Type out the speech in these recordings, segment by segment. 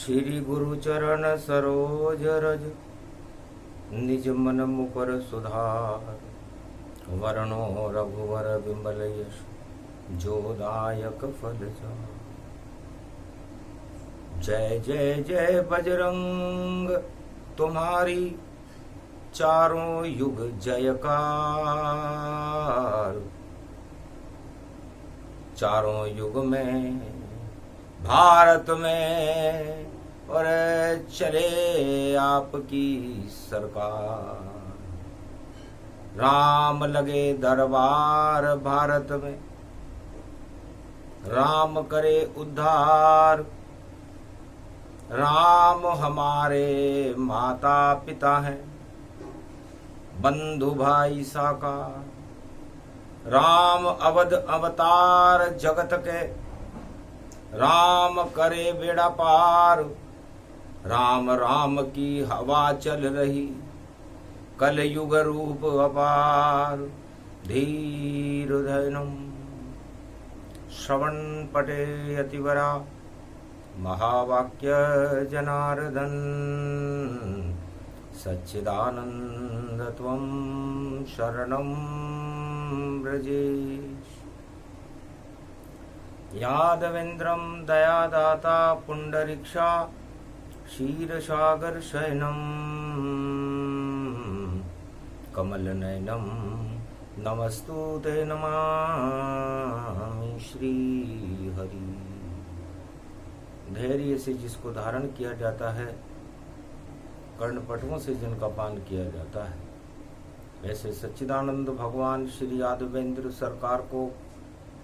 श्री गुरु चरण सरोज रज निज मन मुकर सुधार वरणो रघुवर बिमल यश जोदायक फल चार। जय जय जय बजरंग तुम्हारी चारों युग जयकार। चारों युग में भारत में और चले आपकी सरकार। राम लगे दरबार भारत में, राम करे उद्धार। राम हमारे माता पिता हैं, बंधु भाई साकार। राम अवध अवतार जगत के, राम करे बेड़ा पार। राम राम की हवा चल रही, कल युग रूप अपार। धीर धैर्यम् श्रवण पटे अतिवरा, महावाक्य जनार्दन। सच्चिदानंद त्वं शरणं व्रजेश। यादवेन्द्रं दयादाता पुंडरीक्षा, क्षीरसागर शयनं कमलनयनं नमस्तुते नमामि श्रीहरि। धैर्य से जिसको धारण किया जाता है, कर्णपटुओं से जिनका पान किया जाता है, ऐसे सच्चिदानंद भगवान श्री यादवेंद्र सरकार को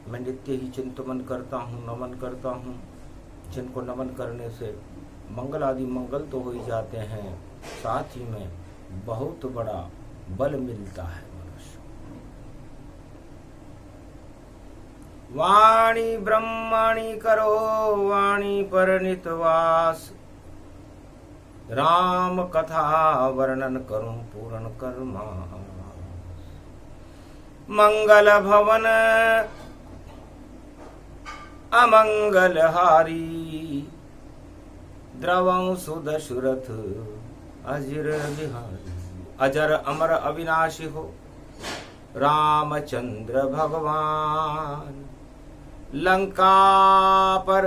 मैं नित्य ही चिंतन करता हूँ, नमन करता हूँ। जिनको नमन करने से मंगल आदि मंगल तो हो ही जाते हैं, साथ ही में बहुत बड़ा बल मिलता है मनुष्य। वाणी ब्रह्माणी करो वाणी पर नितवास। राम कथा वर्णन करूं पूर्ण कर्मा। मंगल भवन अमंगल हारी, द्रवं सुदशरथ अजर बिहारी। अजर अमर अविनाशी हो रामचंद्र भगवान। लंका पर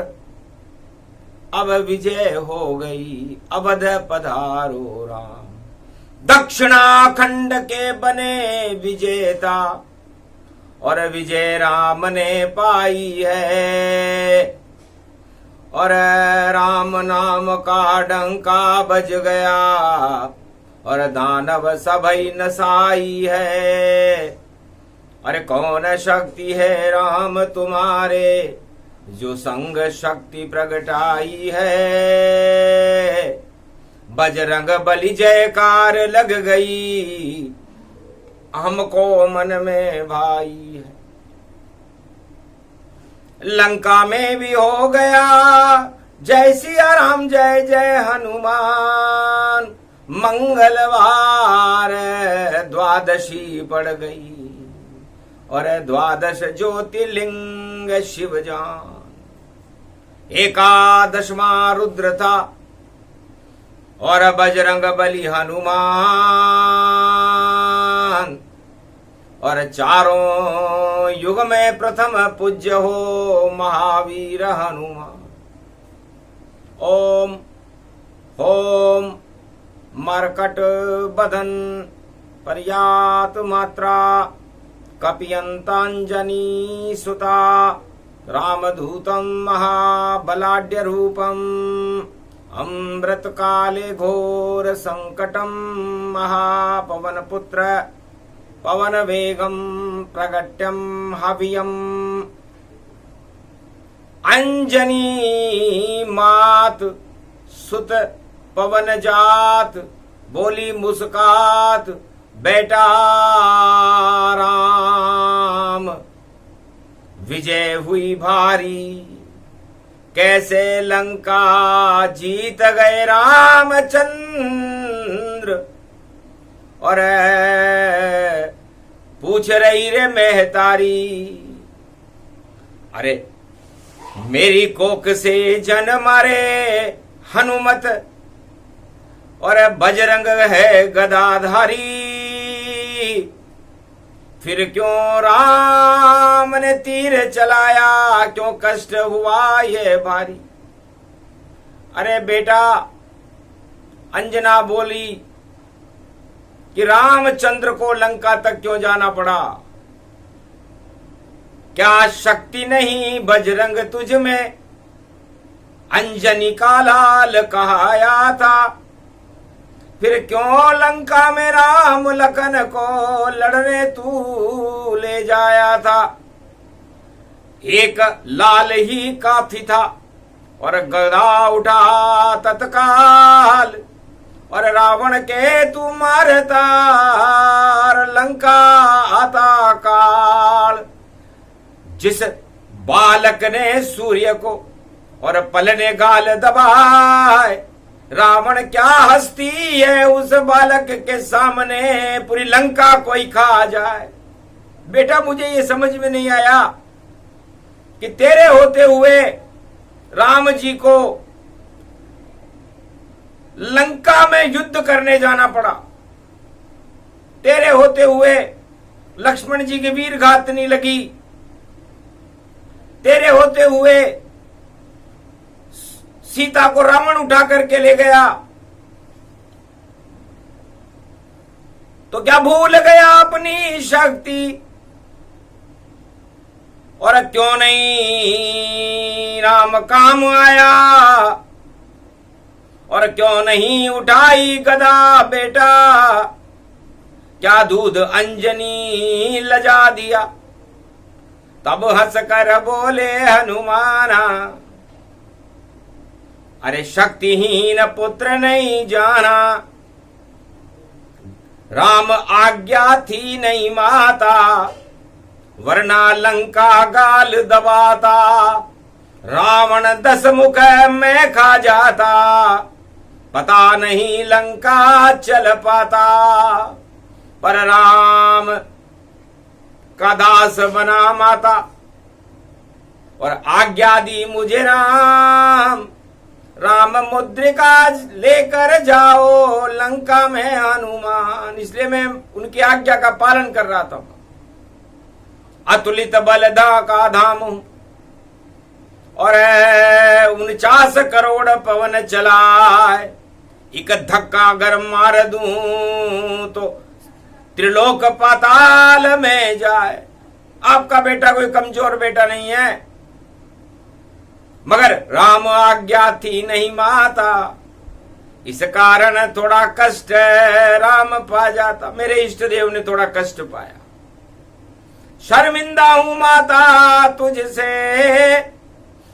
अब विजय हो गई, अवध पधारो राम। दक्षिणाखंड के बने विजेता, और विजय राम ने पाई है। और राम नाम का डंका बज गया, और दानव सभई नसाई है। अरे कौन शक्ति है राम तुम्हारे, जो संग शक्ति प्रगटाई है। बजरंग बलि जयकार लग गई, हमको मन में भाई है। लंका में भी हो गया जय सिया राम, जय जय हनुमान। मंगलवार द्वादशी पड़ गई, और द्वादश ज्योतिर्लिंग शिव जान। एकादशवां रुद्र था, और बजरंग बलि हनुमान। और चारों युग में प्रथम पूज्य हो महावीर हनुमान। ओम होम मरकट बदन पर्यात मात्रा, कपियंतांजनी सुता। रामदूतं महाबलाढ्य रूपम्, अमृत काले घोर संकटं। महापवन पुत्र पवन वेगं प्रगट्यं हवियम्। अंजनी मात सुत पवन जात, बोली मुस्कात बेटा राम। विजय हुई भारी, कैसे लंका जीत गए रामचंद्र। और पूछ रही रे महतारी, अरे मेरी कोख से जन्म रे हनुमत और बजरंग है गदाधारी, फिर क्यों राम ने तीर चलाया, क्यों कष्ट हुआ ये भारी। अरे बेटा, अंजना बोली कि रामचंद्र को लंका तक क्यों जाना पड़ा, क्या शक्ति नहीं बजरंग तुझ में, अंजनी का लाल कहाया था, फिर क्यों लंका में राम लखन को लड़ने तू ले जाया था। एक लाल ही काफी था और गदा उठा तत्काल, और रावण के तू मारता लंका आता काल। जिस बालक ने सूर्य को और पलने गाल दबाए, रावण क्या हस्ती है उस बालक के सामने, पूरी लंका कोई खा जाए। बेटा, मुझे ये समझ में नहीं आया कि तेरे होते हुए राम जी को लंका में युद्ध करने जाना पड़ा, तेरे होते हुए लक्ष्मण जी की वीर घातनी लगी, तेरे होते हुए सीता को रावण उठा करके ले गया, तो क्या भूल गया अपनी शक्ति, और क्यों नहीं राम काम आया, और क्यों नहीं उठाई गदा बेटा, क्या दूध अंजनी लजा दिया। तब हंस कर बोले हनुमाना, अरे शक्तिहीन पुत्र नहीं जाना, राम आज्ञा थी नहीं माता, वरना लंका गाल दबाता, रावण 10 मुख में खा जाता, पता नहीं लंका चल पाता। पर राम का दास बना माता, और आज्ञा दी मुझे राम, राम मुद्रिका लेकर जाओ लंका में हनुमान। इसलिए मैं उनकी आज्ञा का पालन कर रहा था। अतुलित बलदा का धाम हूं, और 49 करोड़ पवन चलाए, एक धक्का अगर मार दूं तो त्रिलोक पाताल में जाए। आपका बेटा कोई कमजोर बेटा नहीं है, मगर राम आज्ञा थी नहीं माता, इस कारण थोड़ा कष्ट राम पा जाता। मेरे इष्ट देव ने थोड़ा कष्ट पाया। शर्मिंदा हूं माता तुझसे,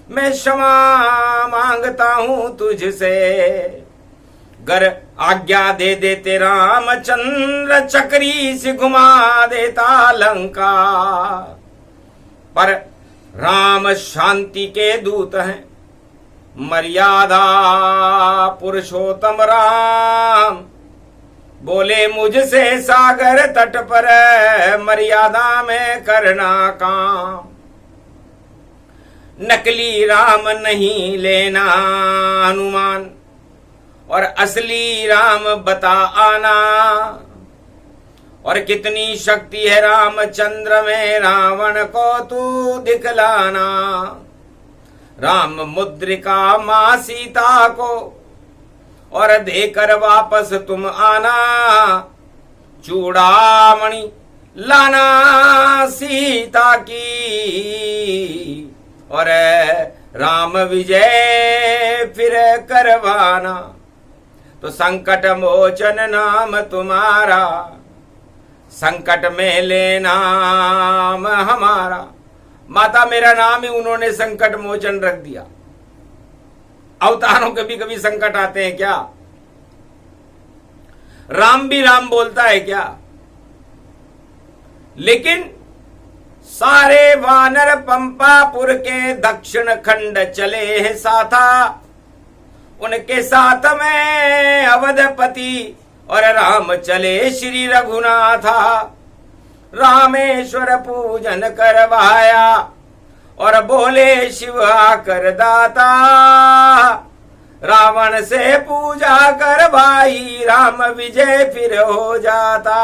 मैं क्षमा मांगता हूं तुझसे, गर आज्ञा दे देते रामचंद्र, चक्री से घुमा देता लंका। पर राम शांति के दूत हैं, मर्यादा पुरुषोत्तम राम, बोले मुझसे सागर तट पर मर्यादा में करना काम। नकली राम नहीं लेना हनुमान, और असली राम बता आना, और कितनी शक्ति है रामचंद्र में, रावण को तू दिखलाना। राम मुद्रिका मां सीता को, और देकर वापस तुम आना, चूड़ामणि लाना सीता की, और राम विजय फिर करवाना। तो संकट मोचन नाम तुम्हारा, संकट में ले नाम हमारा। माता, मेरा नाम ही उन्होंने संकट मोचन रख दिया। अवतारों के भी कभी संकट आते हैं क्या? राम भी राम बोलता है क्या? लेकिन सारे वानर पंपापुर के दक्षिण खंड चले हैं साथा, उनके साथ में अवधपति और राम चले श्री रघुनाथा। रामेश्वर पूजन करवाया और बोले शिव आकर दाता, रावण से पूजा कर भाई राम विजय फिर हो जाता।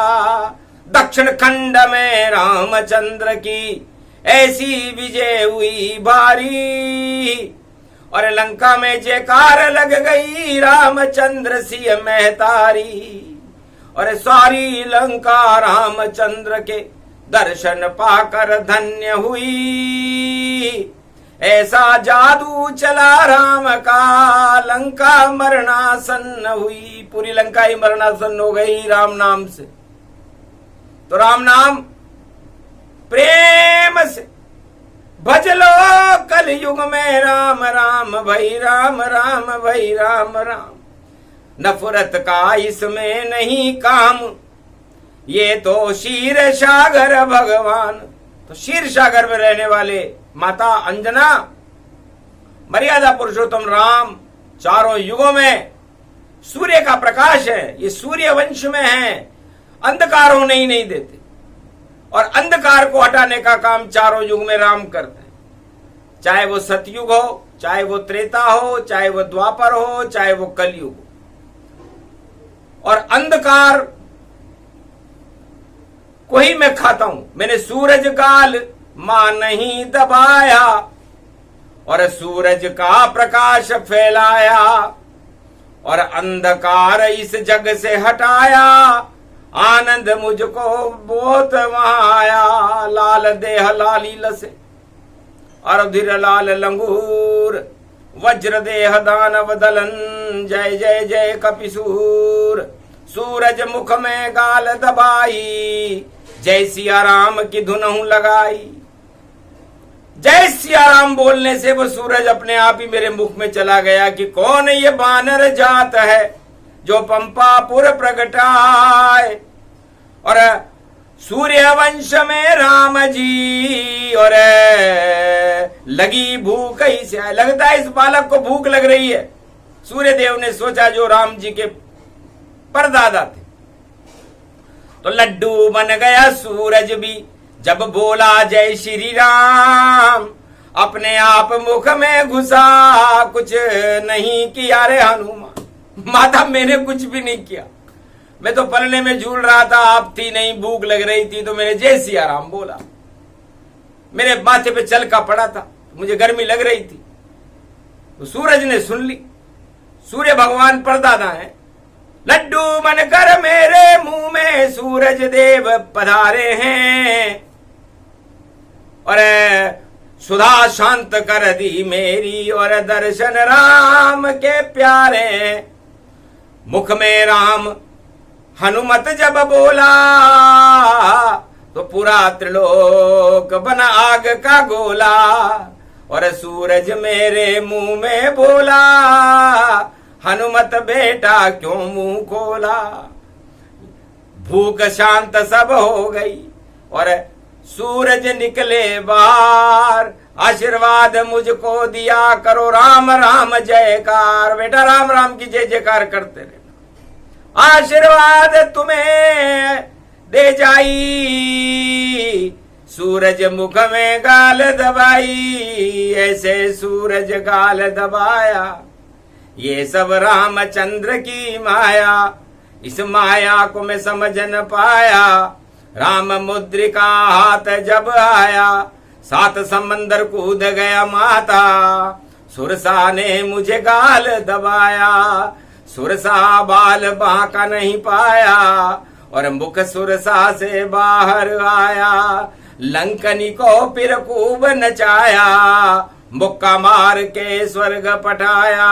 दक्षिण खंड में रामचंद्र की ऐसी विजय हुई भारी, और लंका में जयकार लग गई रामचंद्र सिंह महतारी। और सारी लंका रामचंद्र के दर्शन पाकर धन्य हुई। ऐसा जादू चला राम का लंका मरणासन्न हुई। पूरी लंका ही मरणासन्न हो गई राम नाम से। तो राम नाम प्रेम से भज लो कल युग में राम राम भई राम राम भई राम राम। नफरत का इसमें नहीं काम, ये तो क्षीर सागर भगवान। तो क्षीर सागर में रहने वाले माता अंजना, मर्यादा पुरुषोत्तम राम चारों युगों में सूर्य का प्रकाश है। ये सूर्य वंश में है, अंधकार होने ही नहीं देते, और अंधकार को हटाने का काम चारों युग में राम करते हैं। चाहे वो सतयुग हो, चाहे वो त्रेता हो, चाहे वो द्वापर हो, चाहे वो कलयुग हो। और अंधकार को ही मैं खाता हूं। मैंने सूरज काल मां नहीं दबाया, और सूरज का प्रकाश फैलाया, और अंधकार इस जग से हटाया। आनंद मुझको बहुत वहां आया। लाल देह लाली लसे, अरुधिर लाल लंगूर, वज्र देह दानव दलन, जय जय जय कपिसूर। सूरज मुख में गाल दबाई, जय सिया राम की धुनहु लगाई। जय सिया राम बोलने से वो सूरज अपने आप ही मेरे मुख में चला गया कि कौन ये बानर जात है जो पंपापुर प्रगटाए। और सूर्य वंश में राम जी, और लगी भूख ही से। लगता है इस बालक को भूख लग रही है। सूर्य देव ने सोचा जो राम जी के परदादा थे। तो लड्डू बन गया सूरज भी जब बोला जय श्री राम। अपने आप मुख में घुसा, कुछ नहीं किया रे हनुमान। माता मैंने कुछ भी नहीं किया, मैं तो पलने में झूल रहा था। आप थी नहीं, भूख लग रही थी, तो मैंने जय सिया राम बोला। मेरे माथे पे चल का पड़ा था, मुझे गर्मी लग रही थी, तो सूरज ने सुन ली। सूर्य भगवान परदादा है। लड्डू बनकर मेरे मुंह में सूरज देव पधारे हैं, और सुधा शांत कर दी मेरी, और दर्शन राम के प्यारे। मुख में राम हनुमत जब बोला, तो पूरा त्रिलोक बना आग का गोला। और सूरज मेरे मुंह में बोला, हनुमत बेटा क्यों मुंह खोला। भूख शांत सब हो गई, और सूरज निकले बाहर। आशीर्वाद मुझको दिया करो, राम राम जयकार। बेटा राम राम की जय जयकार करते रहना। आशीर्वाद तुम्हें दे जाई, सूरज मुख में गाल दबाई। ऐसे सूरज गाल दबाया, ये सब रामचंद्र की माया। इस माया को मैं समझ न पाया। राम मुद्रिका हाथ जब आया, 7 समंदर कूद गया माता। सुरसा ने मुझे गाल दबाया, सुरसा बाल बांका नहीं पाया। और मुख सुरसा से बाहर आया, लंकनी को फिर खूब नचाया। मुक्का मार के स्वर्ग पठाया,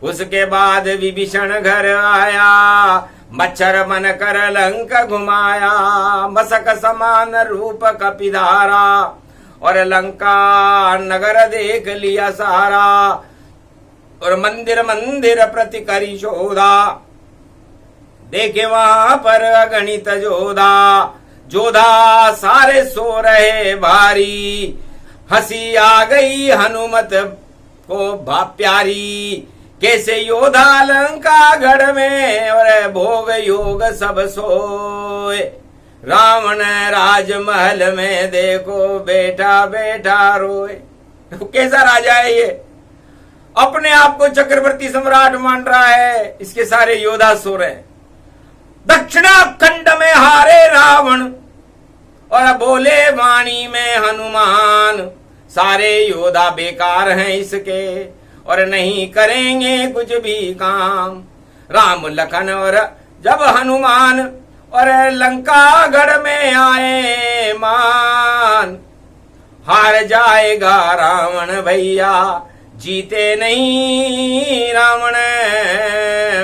उसके बाद विभीषण घर आया। मच्छर मन कर लंक घुमाया, मसक समान रूप कपिधारा। और लंका नगर देख लिया सारा, और मंदिर मंदिर प्रति करी शोधा। देखे वहां पर अगणित जोधा, जोधा सारे सो रहे भारी। हंसी आ गई हनुमत को प्यारी। कैसे योधा लंका गढ़ में, और भोग योग सब सोए। रावण राजमहल में देखो बैठा बैठा रोए। कैसा राजा है ये। अपने आप को चक्रवर्ती सम्राट मान रहा है, इसके सारे योद्धा सो रहे। दक्षिणा खंड में हारे रावण और बोले वाणी में हनुमान, सारे योद्धा बेकार हैं इसके और नहीं करेंगे कुछ भी काम। राम लखन और जब हनुमान और लंका गढ़ में आए मान, हार जाएगा रावण भैया, जीते नहीं रावण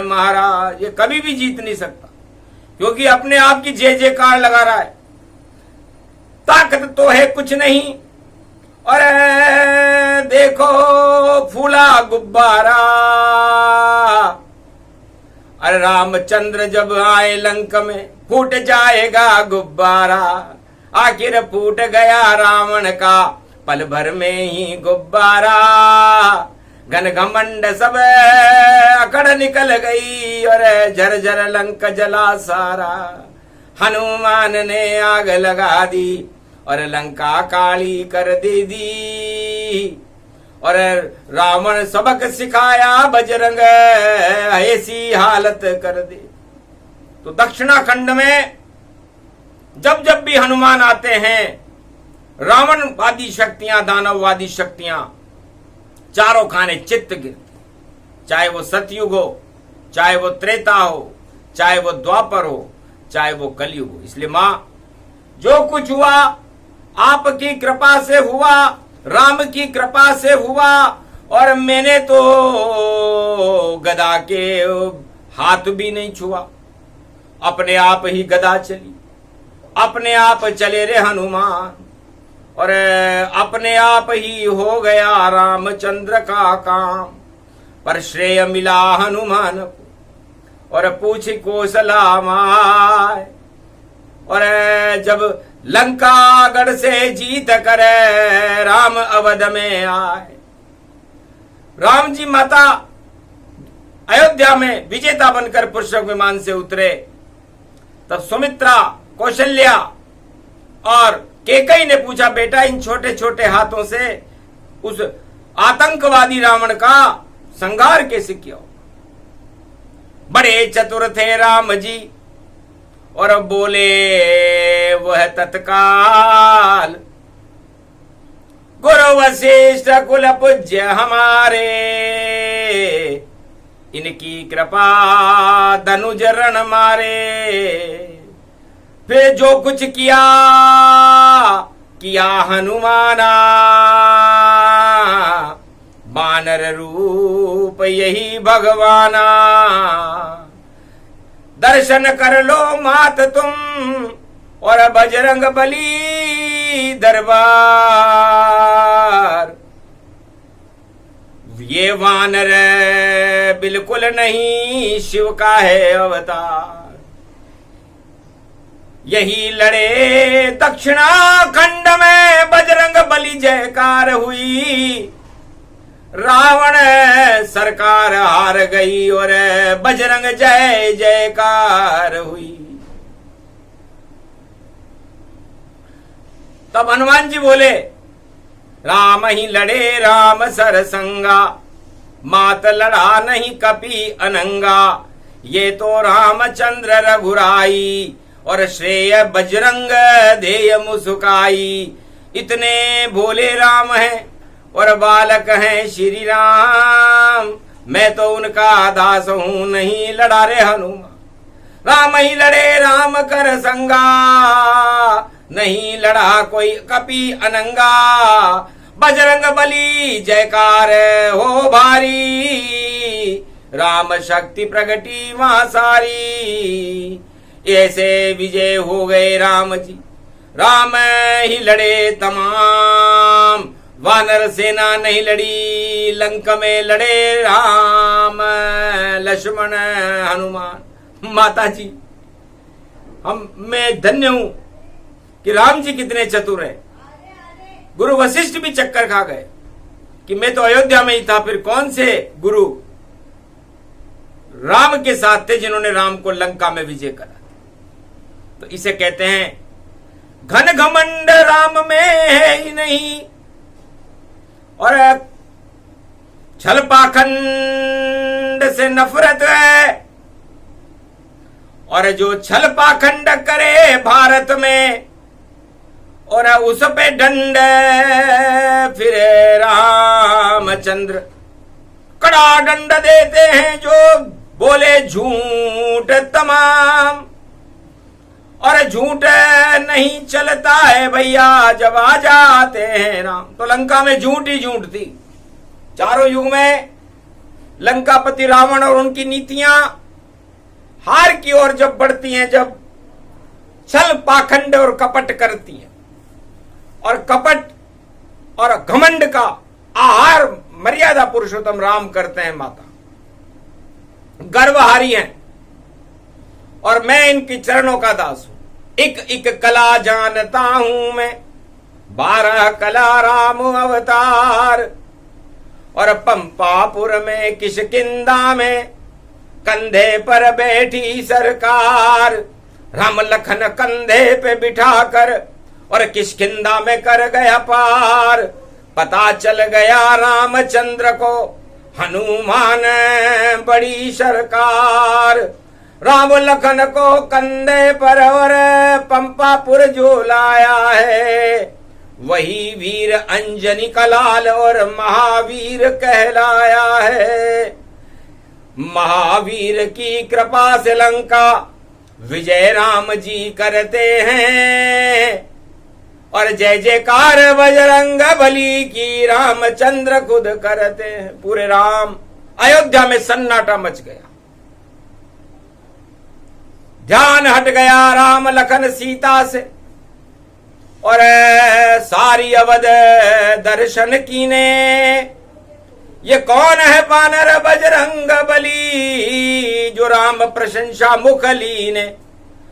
महाराज। ये कभी भी जीत नहीं सकता, क्योंकि अपने आप की जय जयकार लगा रहा है। ताकत तो है कुछ नहीं, और देखो फूला गुब्बारा। अरे रामचंद्र जब आए लंक में, फूट जाएगा गुब्बारा। आखिर फूट गया रावण का पल भर में ही गुब्बारा। घन घमंड सब अकड़ निकल गई और झरझर लंक जला सारा। हनुमान ने आग लगा दी और लंका काली कर दे दी। और रावण सबक सिखाया बजरंग, ऐसी हालत कर दे। तो दक्षिणाखंड में जब जब भी हनुमान आते हैं, रावणवादी शक्तियां, दानववादी शक्तियां चारों खाने चित्त गिरती। चाहे वो सतयुग हो, चाहे वो त्रेता हो, चाहे वो द्वापर हो, चाहे वो कलयुग हो। इसलिए मां, जो कुछ हुआ आपकी कृपा से हुआ, राम की कृपा से हुआ। और मैंने तो गदा के हाथ भी नहीं छुआ, अपने आप ही गदा चली, अपने आप चले रे हनुमान, और अपने आप ही हो गया रामचंद्र का काम। पर श्रेय मिला हनुमान को और पूछ कौशला माय। और जब लंका गढ़ से जीत कर राम अवध में आए, राम जी माता अयोध्या में विजेता बनकर पुष्पक विमान से उतरे, तब सुमित्रा, कौशल्या और केकई ने पूछा, बेटा इन छोटे छोटे हाथों से उस आतंकवादी रावण का संहार कैसे किया? बड़े चतुर थे राम जी और बोले वह तत्काल, गुरु वशिष्ठ कुल पूज्य हमारे, इनकी कृपा धनुज रण मारे। फिर जो कुछ किया किया हनुमाना, बानर रूप यही भगवाना। दर्शन कर लो मात तुम और बजरंग बली दरबार। ये वानर बिल्कुल नहीं शिव का है अवतार। यही लड़े दक्षिणाखंड में बजरंग बली जयकार हुई। रावण सरकार हार गई और बजरंग जय जयकार हुई। तब हनुमान जी बोले, राम ही लड़े राम सरसंगा, मात लड़ा नहीं कपि अनंगा। ये तो रामचंद्र रघुराई और श्रेय बजरंग देय मुस्काई। इतने भोले राम हैं और बालक हैं श्री राम, मैं तो उनका दास हूं, नहीं लड़ा रे हनुमान। राम ही लड़े राम कर संगा, नहीं लड़ा कोई कपि अनंगा। बजरंग बली जयकार हो भारी, राम शक्ति प्रगटी वहां सारी। ऐसे विजय हो गए राम जी, राम ही लड़े तमाम। वानर सेना नहीं लड़ी, लंक में लड़े राम लक्ष्मण हनुमान। माता जी, मैं धन्य हूं कि राम जी कितने चतुर हैं। गुरु वशिष्ठ भी चक्कर खा गए कि मैं तो अयोध्या में ही था, फिर कौन से गुरु राम के साथ थे जिन्होंने राम को लंका में विजय करा। तो इसे कहते हैं घन घमंड राम में है ही नहीं, और छल पाखंड से नफरत है, और जो छल पाखंड करे भारत में और उस पे दंड फिरे रामचंद्र। कड़ा दंड देते हैं जो बोले झूठ तमाम, और झूठ नहीं चलता है भैया जब आ जाते हैं राम। तो लंका में झूठ ही झूठ थी। चारों युग में लंकापति रावण और उनकी नीतियां हार की ओर जब बढ़ती हैं, जब छल पाखंड और कपट करती हैं, और कपट और घमंड का आहार मर्यादा पुरुषोत्तम राम करते हैं माता, गर्वहारी हैं, और मैं इनकी चरणों का दास हूं। एक एक कला जानता हूं मैं, 12 कला राम अवतार, और पंपापुर में किष्किंधा में कंधे पर बैठी सरकार। राम लखन कंधे पे बिठाकर और किष्किंधा में कर गया पार। पता चल गया रामचंद्र को हनुमान बड़ी सरकार। राम लखन को कंधे पर और पंपापुर जो लाया है, वही वीर अंजनी का लाल और महावीर कहलाया है। महावीर की कृपा से लंका विजय राम जी करते हैं, और जय जयकार बजरंग बली की रामचंद्र खुद करते हैं। पूरे राम अयोध्या में सन्नाटा मच गया, ध्यान हट गया राम लखन सीता से, और सारी अवध दर्शन कीने। ये कौन है बानर बजरंग बली, जो राम प्रशंसा मुख लीने।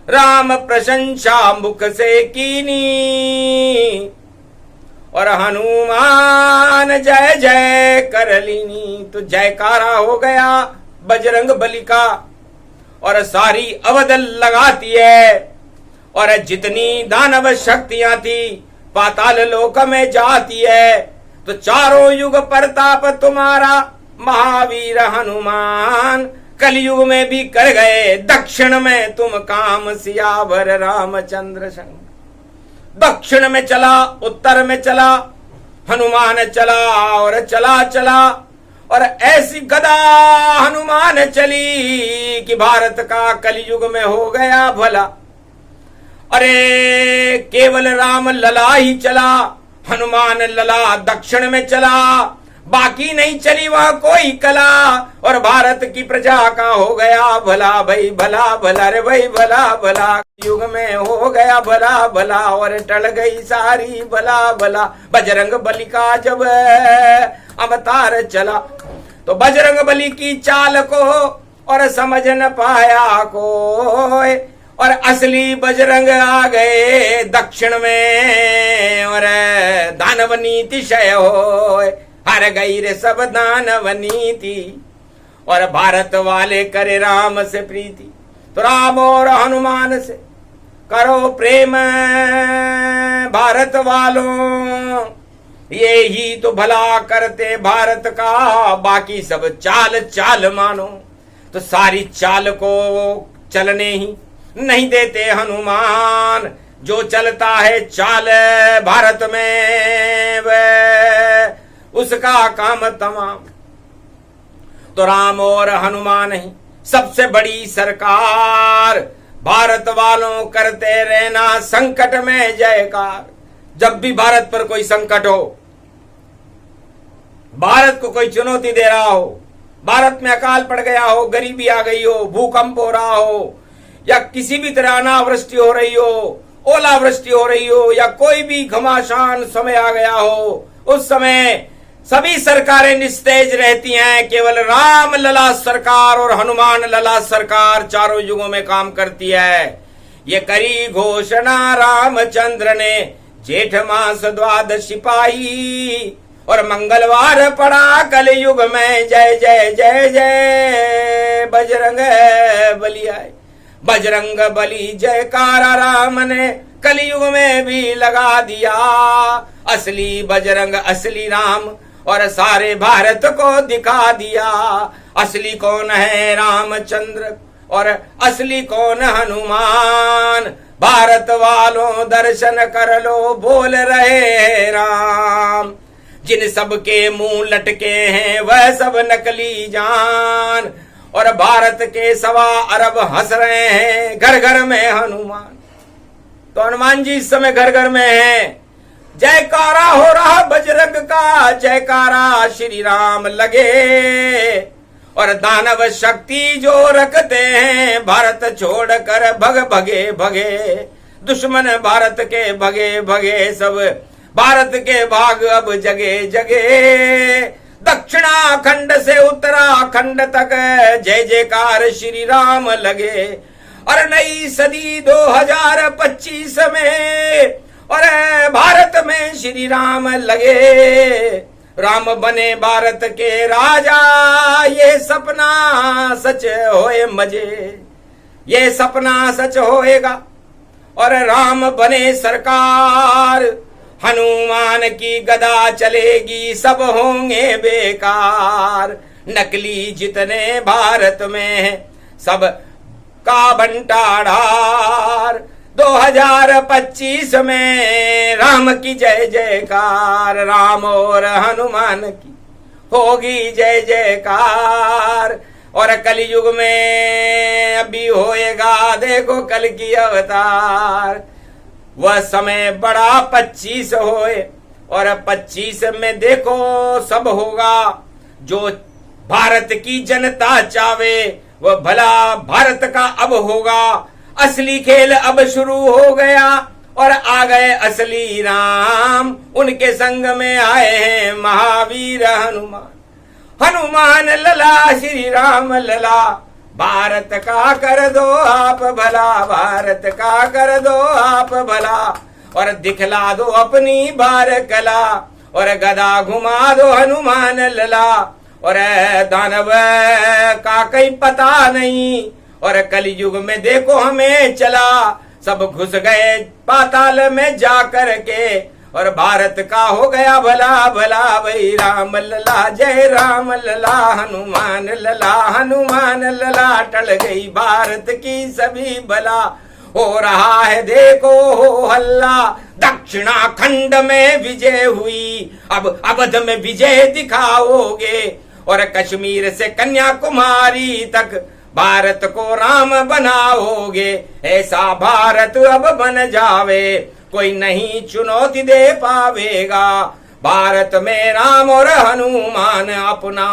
राम प्रशंसा मुख से कीनी, और हनुमान जय जय कर लीनी। तो जयकारा हो गया बजरंग बली का, और सारी अवध लगाती है, और जितनी दानव शक्तियां थी पाताल लोक में जाती है। तो चारों युग प्रताप तुम्हारा महावीर हनुमान, कलयुग में भी कर गए दक्षिण में तुम काम सियावर रामचंद्र संग। दक्षिण में चला, उत्तर में चला, हनुमान चला और चला चला, और ऐसी गदा हनुमान चली कि भारत का कलयुग में हो गया भला। अरे केवल राम लला ही चला, हनुमान लला दक्षिण में चला, बाकी नहीं चली वहां कोई कला, और भारत की प्रजा का हो गया भला भाई भला भला रे भाई भला भला। युग में हो गया भला भला, और टल गई सारी भला भला। बजरंग बली का जब अवतार चला, तो बजरंग बली की चाल को और समझ न पाया कोई, और असली बजरंग आ गए दक्षिण में, और दानव नीति क्षय हो हर गई रे सब दानव नीति। और भारत वाले करे राम से प्रीति, तो राम और हनुमान से करो प्रेम भारत वालों। ये ही तो भला करते भारत का, बाकी सब चाल चाल मानो। तो सारी चाल को चलने ही नहीं देते हनुमान, जो चलता है चाल भारत में वह उसका काम तमाम। तो राम और हनुमान ही सबसे बड़ी सरकार, भारत वालों करते रहना संकट में जयकार। जब भी भारत पर कोई संकट हो, भारत को कोई चुनौती दे रहा हो, भारत में अकाल पड़ गया हो, गरीबी आ गई हो, भूकंप हो रहा हो, या किसी भी तरह अनावृष्टि हो रही हो, ओलावृष्टि हो रही हो, या कोई भी घमासान समय आ गया हो, उस समय सभी सरकारें निस्तेज रहती हैं। केवल राम लला सरकार और हनुमान लला सरकार चारों युगों में काम करती है। ये करी घोषणा रामचंद्र ने जेठ मास द्वादशी पाई, और मंगलवार पड़ा कलयुग में जय जय जय जय बजरंग बली आए। बजरंग बली जयकारा राम ने कलयुग में भी लगा दिया। असली बजरंग असली राम और सारे भारत को दिखा दिया असली कौन है रामचंद्र और असली कौन हनुमान। भारत वालों दर्शन कर लो बोल रहे हैं राम। जिन सब के मुंह लटके हैं वह सब नकली जान और भारत के 1.25 अरब हंस रहे हैं घर घर में हनुमान। तो हनुमान जी इस समय घर घर में हैं। जयकारा हो रहा बजरंग का, जयकारा श्री राम लगे और दानव शक्ति जो रखते हैं भारत छोड़कर भग भगे भगे। दुश्मन भारत के भगे भगे सब भारत के भाग अब जगे जगे। दक्षिणाखंड से उत्तराखंड तक जय जयकार श्री राम लगे। और नई सदी 2025 में और भारत में श्री राम लगे। राम बने भारत के राजा ये सपना सच होए मजे, ये सपना सच होएगा। और राम बने सरकार हनुमान की गदा चलेगी सब होंगे बेकार। नकली जितने भारत में है सब का बंटाढार। 2025 में राम की जय जयकार, राम और हनुमान की होगी जय जयकार। और कलयुग में अभी होएगा देखो कल की अवतार। वह समय बड़ा 25 होए और 25 में देखो सब होगा जो भारत की जनता चावे वह भला भारत का अब होगा। असली खेल अब शुरू हो गया और आ गए असली राम। उनके संग में आए हैं महावीर हनुमान। हनुमान लला श्री राम लला, भारत का कर दो आप भला, भारत का कर दो आप भला। और दिखला दो अपनी बार कला और गदा घुमा दो हनुमान लला। और दानव का कहीं पता नहीं और कलयुग में देखो हमें चला। सब घुस गए पाताल में जा कर के और भारत का हो गया भला भला। वही राम लला जय राम लला, हनुमान लला हनुमान लला। टल गई भारत की सभी बला, हो रहा है देखो हो हल्ला। दक्षिणाखंड में विजय हुई, अब अवध में विजय दिखाओगे। और कश्मीर से कन्याकुमारी तक भारत को राम बनाओगे। ऐसा भारत अब बन जावे कोई नहीं चुनौती दे पावेगा। भारत में राम और हनुमान अपना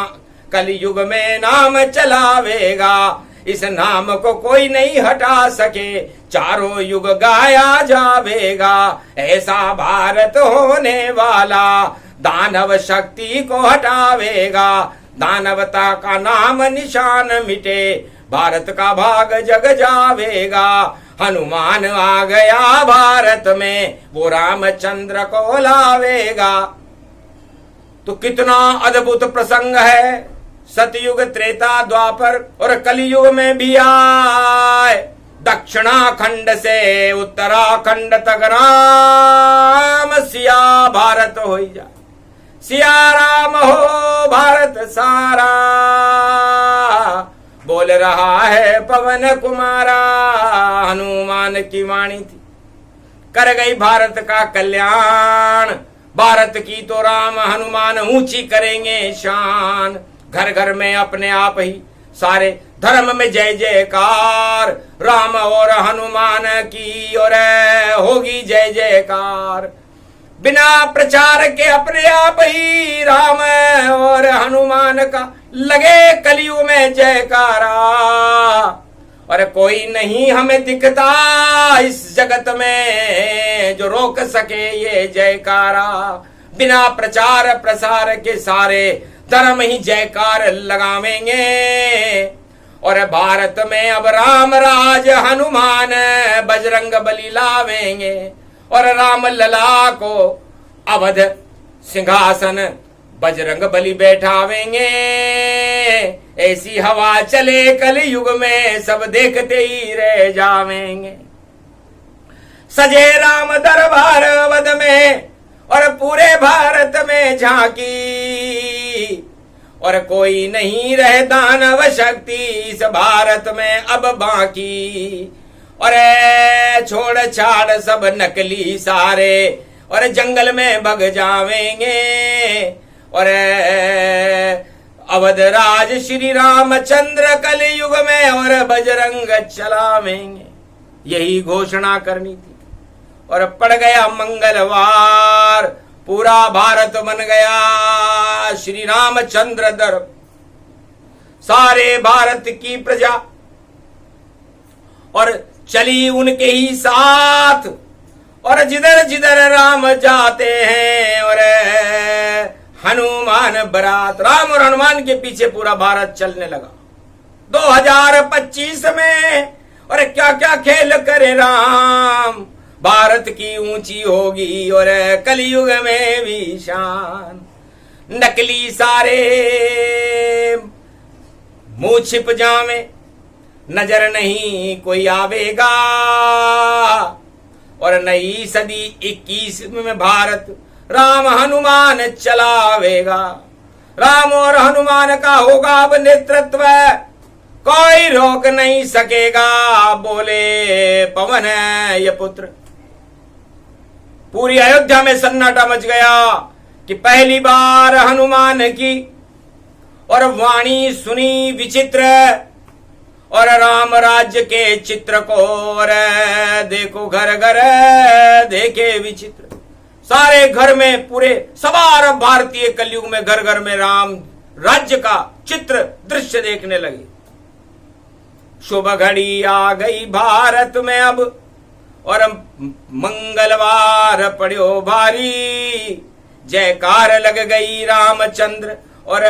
कलयुग में नाम चलावेगा। इस नाम को कोई नहीं हटा सके, चारों युग गाया जावेगा। ऐसा भारत होने वाला दानव शक्ति को हटावेगा। दानवता का नाम निशान मिटे, भारत का भाग जग जावेगा। हनुमान आ गया भारत में, वो रामचंद्र को लावेगा। तो कितना अद्भुत प्रसंग है। सतयुग त्रेता द्वापर और कलयुग में भी आए। दक्षिणाखंड से उत्तराखंड तक राम सिया भारत हो जाए। सिया राम हो भारत सारा, बोल रहा है पवन कुमारा। हनुमान की वाणी थी, कर गई भारत का कल्याण। भारत की तो राम हनुमान ऊंची करेंगे शान। घर घर में अपने आप ही सारे धर्म में जय जयकार। राम और हनुमान की और होगी जय जयकार। बिना प्रचार के अपने आप ही राम और हनुमान का लगे कलयुग में जयकारा। और कोई नहीं हमें दिखता इस जगत में जो रोक सके ये जयकारा। बिना प्रचार प्रसार के सारे धर्म ही जयकार लगावेंगे। और भारत में अब राम राज हनुमान बजरंग बली लावेंगे। और राम लला को अवध सिंहासन बजरंग बली बैठावेंगे। ऐसी हवा चले कल युग में सब देखते ही रह जावेंगे। सजे राम दरबार अवध में और पूरे भारत में झांकी। और कोई नहीं रहे दानव शक्ति इस भारत में अब बाकी। और छोड़ छाड़ सब नकली सारे और जंगल में भग जावेंगे। और अवध राज श्री रामचंद्र कल युग में और बजरंग चलावेंगे। यही घोषणा करनी थी और पड़ गया मंगलवार, पूरा भारत बन गया श्री रामचंद्र दर। सारे भारत की प्रजा और चली उनके ही साथ, और जिधर जिधर राम जाते हैं और हनुमान बरात। राम और हनुमान के पीछे पूरा भारत चलने लगा 2025 में। और क्या क्या खेल करे राम, भारत की ऊंची होगी और कलयुग में भी शान। नकली सारे मुंह छिप जावे, नजर नहीं कोई आवेगा। और नई सदी 21 में भारत राम हनुमान चलावेगा। राम और हनुमान का होगा अब नेतृत्व, कोई रोक नहीं सकेगा, बोले पवन ये पुत्र। पूरी अयोध्या में सन्नाटा मच गया कि पहली बार हनुमान की और वाणी सुनी विचित्र। और राम राज्य के चित्र को और देखो घर घर देखे विचित्र। सारे घर में पूरे सवार भारतीय कलयुग में घर घर में राम राज्य का चित्र दृश्य देखने लगे। शुभ घड़ी आ गई भारत में अब और मंगलवार पड़ो भारी। जयकार लग गई रामचंद्र और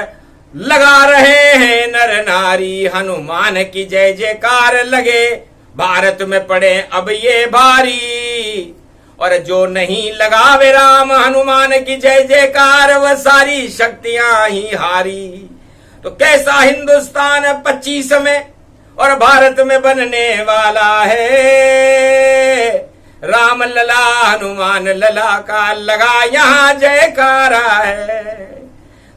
लगा रहे हैं नर नारी। हनुमान की जय जयकार लगे, भारत में पड़े अब ये भारी। और जो नहीं लगावे राम हनुमान की जय जयकार, वह सारी शक्तियां ही हारी। तो कैसा हिंदुस्तान 25 में और भारत में बनने वाला है। राम लला हनुमान लला का लगा यहाँ जयकारा है।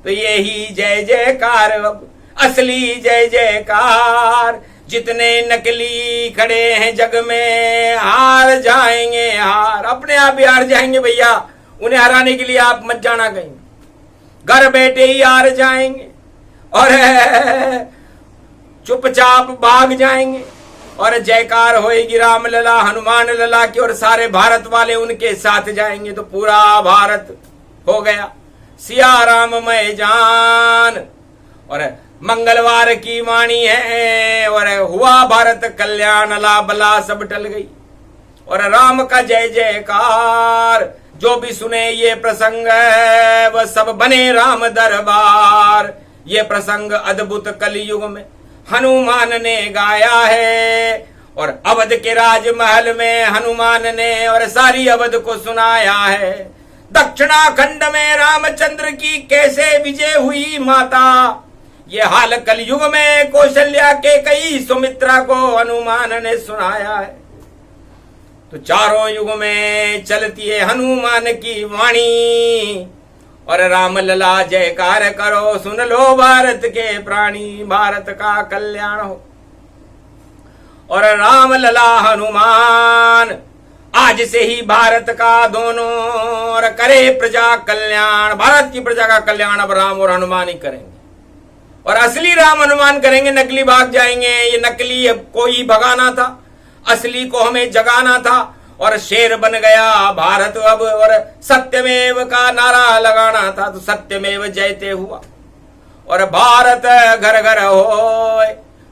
तो यही जय जयकार अब असली जय जयकार। जितने नकली खड़े हैं जग में हार जाएंगे हार, अपने आप ही हार जाएंगे भैया। उन्हें हराने के लिए आप मत जाना कहीं, घर बैठे ही हार जाएंगे और चुपचाप भाग जाएंगे। और जयकार होएगी राम लला हनुमान लला की और सारे भारत वाले उनके साथ जाएंगे। तो पूरा भारत हो गया सिया राम मैं जान। और मंगलवार की वाणी है और हुआ भारत कल्याण, अला बला सब टल गई और राम का जय जयकार। जो भी सुने ये प्रसंग वह सब बने राम दरबार। ये प्रसंग अद्भुत कलयुग में हनुमान ने गाया है और अवध के राजमहल में हनुमान ने और सारी अवध को सुनाया है। दक्षिणाखंड में रामचंद्र की कैसे विजय हुई माता, ये हाल कलयुग में कौशल्या के कई सुमित्रा को हनुमान ने सुनाया है। तो चारों युग में चलती है हनुमान की वाणी और राम लला जयकार करो, सुन लो भारत के प्राणी, भारत का कल्याण हो। और राम लला हनुमान आज से ही भारत का दोनों और करे प्रजा कल्याण। भारत की प्रजा का कल्याण अब राम और हनुमान ही करेंगे और असली राम हनुमान करेंगे। नकली भाग जाएंगे। ये नकली कोई भगाना था, असली को हमें जगाना था और शेर बन गया भारत अब। और सत्यमेव का नारा लगाना था तो सत्यमेव जयते हुआ और भारत घर घर हो।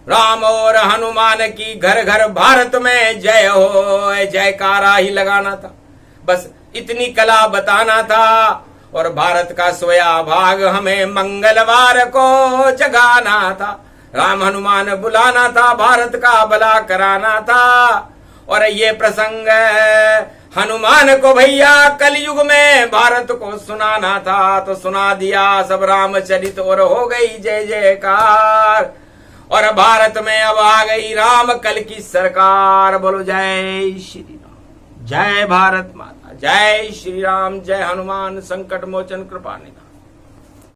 राम और हनुमान की घर घर भारत में जय हो, जयकारा ही लगाना था। बस इतनी कला बताना था और भारत का सोया भाग हमें मंगलवार को जगाना था। राम हनुमान बुलाना था, भारत का भला कराना था। और ये प्रसंग हनुमान को भैया कलयुग में भारत को सुनाना था तो सुना दिया सब रामचरित और हो गई जय जयकार। और भारत में अब आ गई राम कल की सरकार। बोलो जय श्री राम, जय भारत माता, जय श्री राम, जय हनुमान संकट मोचन कृपा निधान।